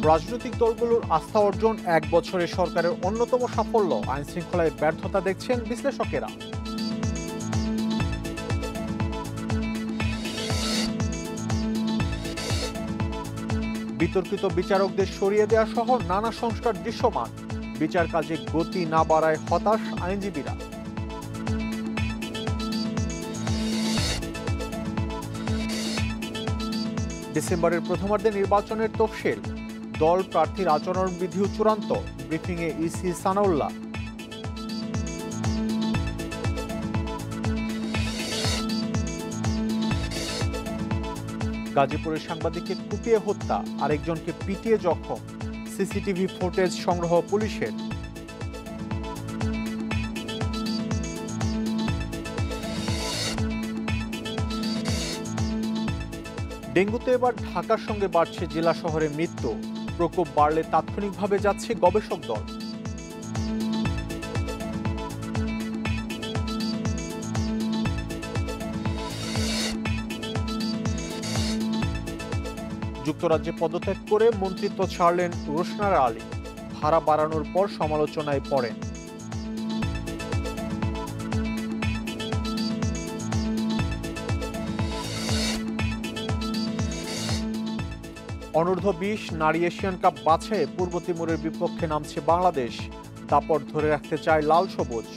রাজনৈতিক দলগুলোর আস্থা অর্জন ১ বছরে সরকারের অন্যতম সাফল্য, আইন শৃঙ্খলায় ব্যর্থতা দেখছেন বিশ্লেষকেরা। বিতর্কিত বিচারকদের সরিয়ে দেওয়া সহ নানা সংস্কার দৃশ্যমান, বিচার কাজে গতি না বাড়ায় হতাশ আইনজীবীরা। ডিসেম্বরের প্রথমার্ধে নির্বাচনের তফসিল, দল প্রার্থীর আচরণবিধিও চূড়ান্ত, ব্রিফিংয়ে ইসি সানাউল্লাহ। গাজীপুরের সাংবাদিককে কুপিয়ে হত্যা, আরেকজনকে পিটিয়ে জখম, সিসিটিভি ফুটেজ সংগ্রহ পুলিশের। ডেঙ্গুতে এবার ঢাকার সঙ্গে বাড়ছে জেলা শহরে মৃত্যু, প্রকোপ বাড়লে তাৎক্ষণিকভাবে যাচ্ছে গবেষক দল। যুক্তরাজ্যে পদত্যাগ করে মন্ত্রিত্ব ছাড়লেন রোশনারা আলী, ভাড়া বাড়ানোর পর সমালোচনায় পড়েন। অনূর্ধ্ব-20 নারী এশিয়ান কাপ বাছাইয়ে পূর্ব তিমুরের বিপক্ষে নামছে বাংলাদেশ, দাপট ধরে রাখতে চায় লাল সবুজ।